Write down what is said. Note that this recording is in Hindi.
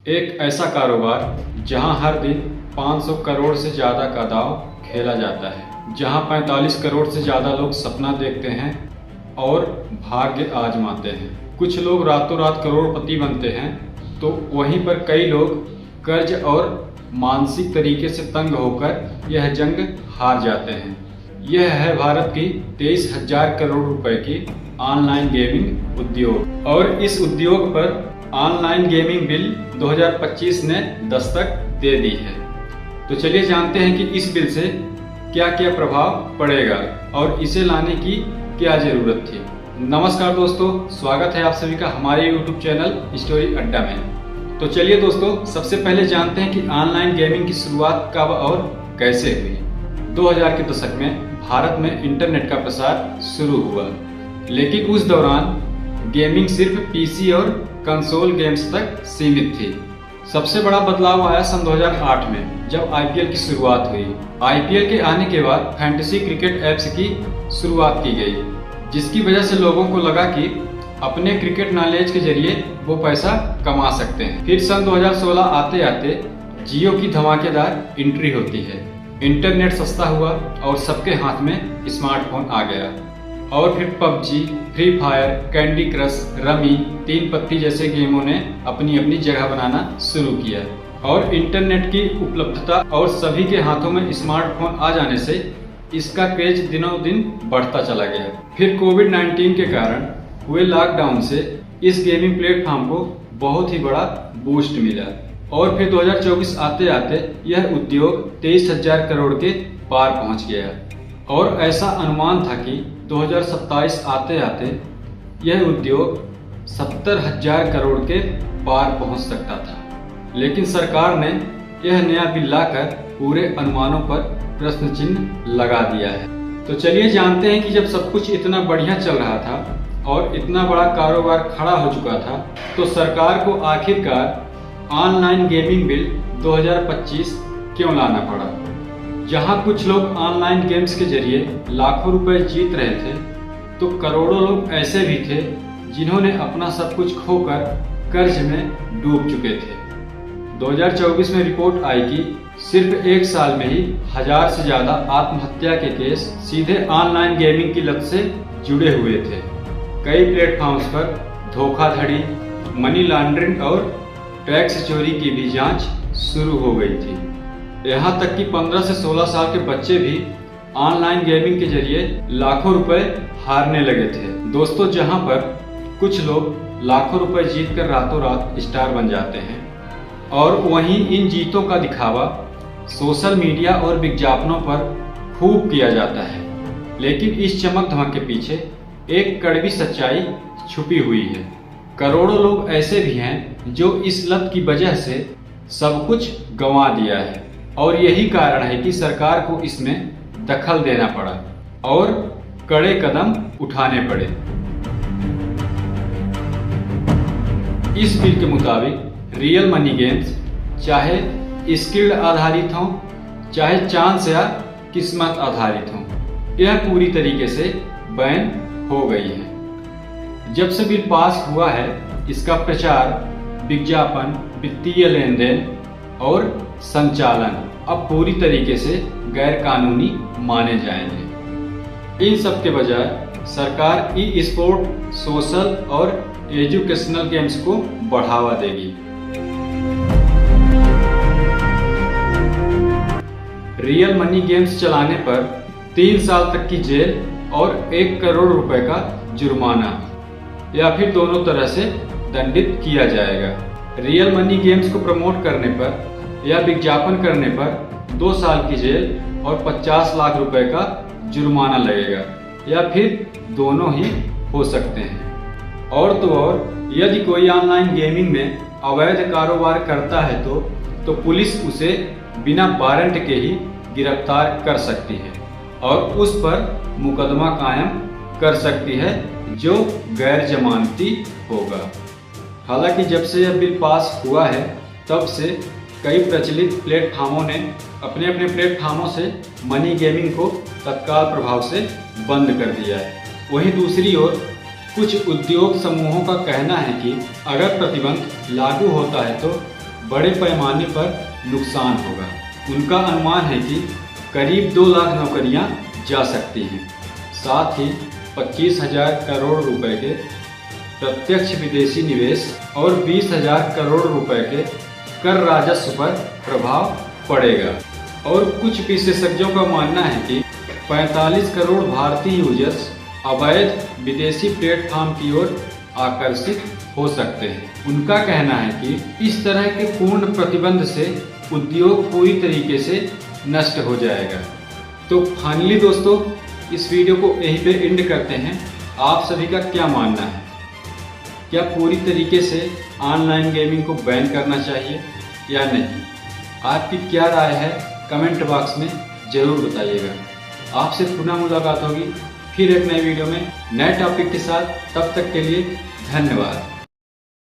एक ऐसा कारोबार जहां हर दिन 500 करोड़ से ज़्यादा का दांव खेला जाता है, जहां 45 करोड़ से ज़्यादा लोग सपना देखते हैं और भाग्य आजमाते हैं। कुछ लोग रातों रात करोड़पति बनते हैं तो वहीं पर कई लोग कर्ज और मानसिक तरीके से तंग होकर यह जंग हार जाते हैं। यह है भारत की 23,000 करोड़ रुपए की ऑनलाइन गेमिंग उद्योग, और इस उद्योग पर ऑनलाइन गेमिंग बिल 2025 ने दस्तक दे दी है। तो चलिए जानते हैं कि इस बिल से क्या क्या प्रभाव पड़ेगा और इसे लाने की क्या जरूरत थी। नमस्कार दोस्तों, स्वागत है आप सभी का हमारे YouTube चैनल स्टोरी अड्डा में। तो चलिए दोस्तों, सबसे पहले जानते हैं कि ऑनलाइन गेमिंग की शुरुआत कब और कैसे हुई। 2000 के दशक में भारत में इंटरनेट का प्रसार शुरू हुआ, लेकिन उस दौरान गेमिंग सिर्फ पीसी और कंसोल गेम्स तक सीमित थी। सबसे बड़ा बदलाव आया सन 2008 में, जब आईपीएल की शुरुआत हुई। आईपीएल के आने के बाद फैंटेसी क्रिकेट ऐप्स की शुरुआत की गई, जिसकी वजह से लोगों को लगा कि अपने क्रिकेट नॉलेज के जरिए वो पैसा कमा सकते हैं। फिर सन 2016 आते आते जियो की धमाकेदार एंट्री होती है। इंटरनेट सस्ता हुआ और सबके हाथ में स्मार्टफोन आ गया, और फिर PUBG, free fire, candy crush, rummy, तीन पत्ती जैसे गेमों ने अपनी अपनी जगह बनाना शुरू किया। और इंटरनेट की उपलब्धता और सभी के हाथों में स्मार्टफोन आ जाने से इसका क्रेज दिनों दिन बढ़ता चला गया। फिर कोविड-19 के कारण हुए लॉकडाउन से इस गेमिंग प्लेटफॉर्म को बहुत ही बड़ा बूस्ट मिला, और फिर 2024 आते आते यह उद्योग 23,000 करोड़ के पार पहुंच गया। और ऐसा अनुमान था कि 2027 आते आते यह उद्योग 70,000 करोड़ के पार पहुंच सकता था। लेकिन सरकार ने यह नया बिल लाकर पूरे अनुमानों पर प्रश्न चिन्ह लगा दिया है। तो चलिए जानते हैं कि जब सब कुछ इतना बढ़िया चल रहा था और इतना बड़ा कारोबार खड़ा हो चुका था, तो सरकार को आखिरकार ऑनलाइन गेमिंग बिल 2025 क्यों लाना पड़ा। जहां कुछ लोग ऑनलाइन गेम्स के जरिए लाखों रुपए जीत रहे थे, तो करोड़ों लोग ऐसे भी थे जिन्होंने अपना सब कुछ खोकर कर्ज में डूब चुके थे। 2024 में रिपोर्ट आई कि सिर्फ एक साल में ही 1000 से ज्यादा आत्महत्या के केस सीधे ऑनलाइन गेमिंग की लत से जुड़े हुए थे। कई प्लेटफॉर्म्स पर धोखाधड़ी, मनी लॉन्ड्रिंग और टैक्स चोरी की भी जांच शुरू हो गई थी। यहाँ तक कि 15 से 16 साल के बच्चे भी ऑनलाइन गेमिंग के जरिए लाखों रुपए हारने लगे थे। दोस्तों, जहाँ पर कुछ लोग लाखों रुपए जीतकर रातों रात स्टार बन जाते हैं, और वहीं इन जीतों का दिखावा सोशल मीडिया और विज्ञापनों पर खूब किया जाता है। लेकिन इस चमक धमक के पीछे एक कड़वी सच्चाई छुपी हुई है। करोड़ों लोग ऐसे भी हैं जो इस लत की वजह से सब कुछ गंवा दिया है, और यही कारण है कि सरकार को इसमें दखल देना पड़ा और कड़े कदम उठाने पड़े। इस बिल के मुताबिक रियल मनी गेम्स, चाहे स्किल्ड आधारित हों, चाहे चांस या किस्मत आधारित हों, यह पूरी तरीके से बैन हो गई है। जब से बिल पास हुआ है, इसका प्रचार, विज्ञापन, वित्तीय लेन देन और संचालन अब पूरी तरीके से गैर कानूनी माने जाएंगे। इन सब के बजाय सरकार ई स्पोर्ट, सोशल और एजुकेशनल गेम्स को बढ़ावा देगी। रियल मनी गेम्स चलाने पर 3 साल तक की जेल और 1 करोड़ रुपए का जुर्माना, या फिर दोनों तरह से दंडित किया जाएगा। रियल मनी गेम्स को प्रमोट करने पर या विज्ञापन करने पर 2 साल की जेल और 50 लाख रुपए का जुर्माना लगेगा, या फिर दोनों ही हो सकते हैं। और तो और, यदि कोई ऑनलाइन गेमिंग में अवैध कारोबार करता है तो पुलिस उसे बिना वारंट के ही गिरफ्तार कर सकती है और उस पर मुकदमा कायम कर सकती है, जो गैर जमानती होगा। हालांकि जब से यह बिल पास हुआ है, तब से कई प्रचलित प्लेटफॉर्मों ने अपने अपने प्लेटफॉर्मों से मनी गेमिंग को तत्काल प्रभाव से बंद कर दिया है। वहीं दूसरी ओर कुछ उद्योग समूहों का कहना है कि अगर प्रतिबंध लागू होता है तो बड़े पैमाने पर नुकसान होगा। उनका अनुमान है कि करीब 2 लाख नौकरियां जा सकती हैं। साथ ही 25,000 करोड़ रुपए के प्रत्यक्ष विदेशी निवेश और 20,000 करोड़ रुपए के कर राजस्व पर प्रभाव पड़ेगा। और कुछ विशेषज्ञों का मानना है कि 45 करोड़ भारतीय यूजर्स अवैध विदेशी प्लेटफॉर्म की ओर आकर्षित हो सकते हैं। उनका कहना है कि इस तरह के पूर्ण प्रतिबंध से उद्योग पूरी तरीके से नष्ट हो जाएगा। तो फाइनली दोस्तों, इस वीडियो को यहीं पे एंड करते हैं। आप सभी का क्या मानना है? क्या पूरी तरीके से ऑनलाइन गेमिंग को बैन करना चाहिए या नहीं? आपकी क्या राय है कमेंट बॉक्स में ज़रूर बताइएगा। आपसे पुनः मुलाकात होगी फिर एक नए वीडियो में नए टॉपिक के साथ। तब तक के लिए धन्यवाद।